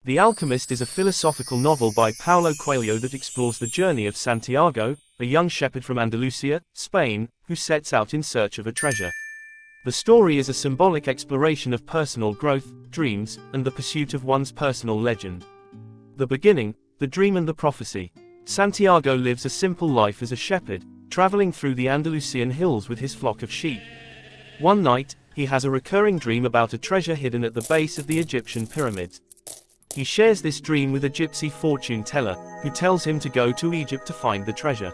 The Alchemist is a philosophical novel by Paulo Coelho that explores the journey of Santiago, a young shepherd from Andalusia, Spain, who sets out in search of a treasure. The story is a symbolic exploration of personal growth, dreams, and the pursuit of one's personal legend. The beginning, the dream and the prophecy. Santiago lives a simple life as a shepherd, traveling through the Andalusian hills with his flock of sheep. One night, he has a recurring dream about a treasure hidden at the base of the Egyptian pyramids. He shares this dream with a gypsy fortune teller, who tells him to go to Egypt to find the treasure.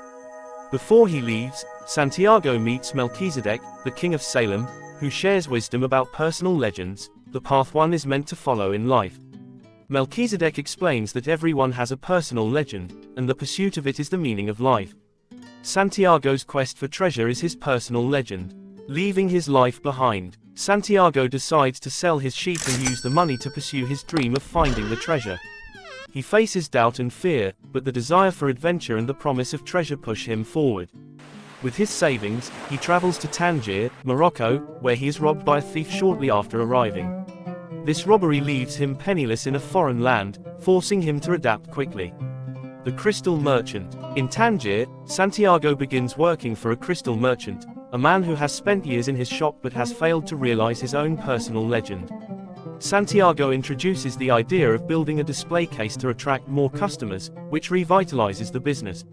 Before he leaves, Santiago meets Melchizedek, the king of Salem, who shares wisdom about personal legends, the path one is meant to follow in life. Melchizedek explains that everyone has a personal legend, and the pursuit of it is the meaning of life. Santiago's quest for treasure is his personal legend. Leaving his life behind, Santiago decides to sell his sheep and use the money to pursue his dream of finding the treasure. He faces doubt and fear, but the desire for adventure and the promise of treasure push him forward. With his savings, he travels to Tangier, Morocco, where he is robbed by a thief shortly after arriving. This robbery leaves him penniless in a foreign land, forcing him to adapt quickly. The Crystal Merchant. In Tangier, Santiago begins working for a crystal merchant, a man who has spent years in his shop but has failed to realize his own personal legend. Santiago introduces the idea of building a display case to attract more customers, which revitalizes the business.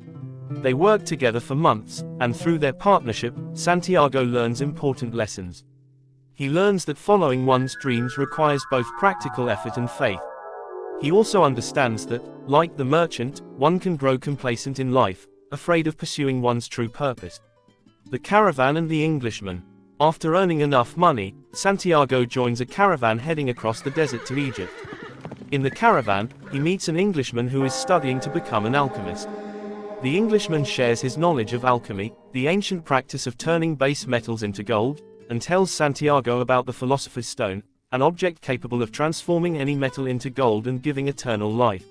They work together for months, and through their partnership, Santiago learns important lessons. He learns that following one's dreams requires both practical effort and faith. He also understands that, like the merchant, one can grow complacent in life, afraid of pursuing one's true purpose. The Caravan and the Englishman. After earning enough money, Santiago joins a caravan heading across the desert to Egypt. In the caravan, he meets an Englishman who is studying to become an alchemist. The Englishman shares his knowledge of alchemy, the ancient practice of turning base metals into gold, and tells Santiago about the Philosopher's Stone, an object capable of transforming any metal into gold and giving eternal life.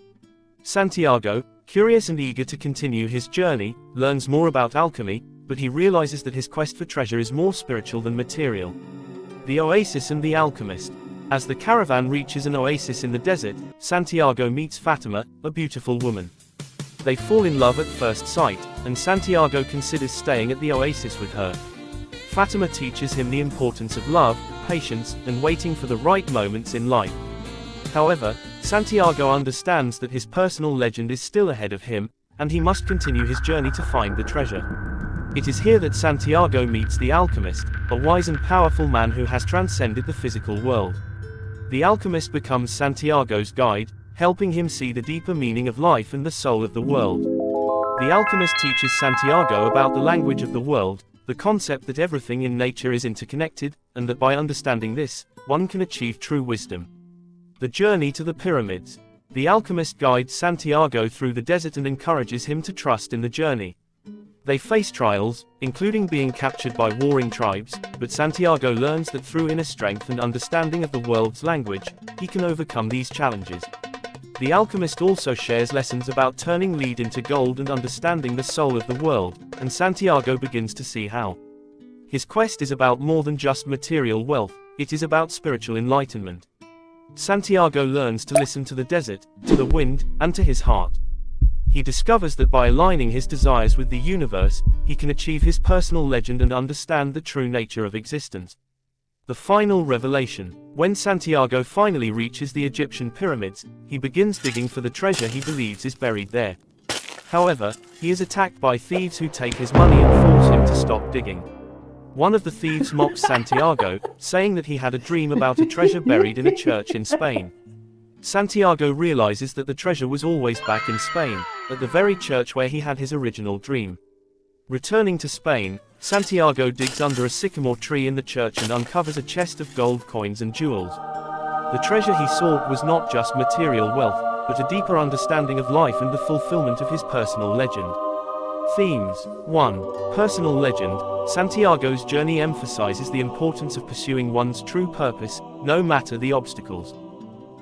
Santiago, curious and eager to continue his journey, learns more about alchemy, but he realizes that his quest for treasure is more spiritual than material. The Oasis and the Alchemist. As the caravan reaches an oasis in the desert, Santiago meets Fatima, a beautiful woman. They fall in love at first sight, and Santiago considers staying at the oasis with her. Fatima teaches him the importance of love, patience, and waiting for the right moments in life. However, Santiago understands that his personal legend is still ahead of him, and he must continue his journey to find the treasure. It is here that Santiago meets the Alchemist, a wise and powerful man who has transcended the physical world. The Alchemist becomes Santiago's guide, helping him see the deeper meaning of life and the soul of the world. The Alchemist teaches Santiago about the language of the world, the concept that everything in nature is interconnected, and that by understanding this, one can achieve true wisdom. The journey to the pyramids. The Alchemist guides Santiago through the desert and encourages him to trust in the journey. They face trials, including being captured by warring tribes, but Santiago learns that through inner strength and understanding of the world's language, he can overcome these challenges. The Alchemist also shares lessons about turning lead into gold and understanding the soul of the world, and Santiago begins to see how. His quest is about more than just material wealth, it is about spiritual enlightenment. Santiago learns to listen to the desert, to the wind, and to his heart. He discovers that by aligning his desires with the universe, he can achieve his personal legend and understand the true nature of existence. The final revelation. When Santiago finally reaches the Egyptian pyramids, he begins digging for the treasure he believes is buried there. However, he is attacked by thieves who take his money and force him to stop digging. One of the thieves mocks Santiago, saying that he had a dream about a treasure buried in a church in Spain. Santiago realizes that the treasure was always back in Spain, at the very church where he had his original dream. Returning to Spain, Santiago digs under a sycamore tree in the church and uncovers a chest of gold coins and jewels. The treasure he sought was not just material wealth, but a deeper understanding of life and the fulfillment of his personal legend. Themes. 1. Personal legend. Santiago's journey emphasizes the importance of pursuing one's true purpose, no matter the obstacles.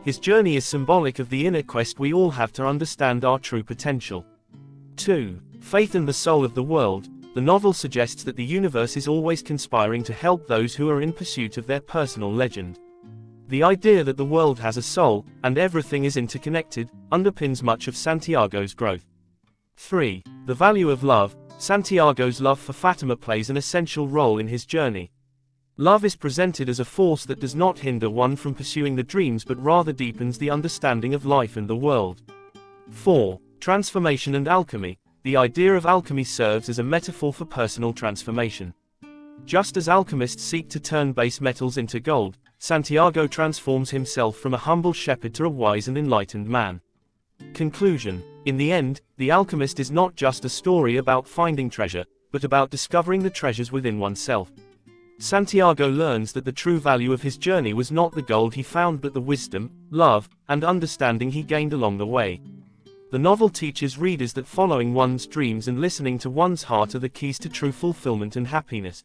His journey is symbolic of the inner quest we all have to understand our true potential. 2. Faith in the soul of the world. The novel suggests that the universe is always conspiring to help those who are in pursuit of their personal legend. The idea that the world has a soul, and everything is interconnected, underpins much of Santiago's growth. 3. The value of love. Santiago's love for Fatima plays an essential role in his journey. Love is presented as a force that does not hinder one from pursuing the dreams but rather deepens the understanding of life and the world. 4. Transformation and alchemy. The idea of alchemy serves as a metaphor for personal transformation. Just as alchemists seek to turn base metals into gold, Santiago transforms himself from a humble shepherd to a wise and enlightened man. Conclusion. In the end, The Alchemist is not just a story about finding treasure, but about discovering the treasures within oneself. Santiago learns that the true value of his journey was not the gold he found but the wisdom, love, and understanding he gained along the way. The novel teaches readers that following one's dreams and listening to one's heart are the keys to true fulfillment and happiness.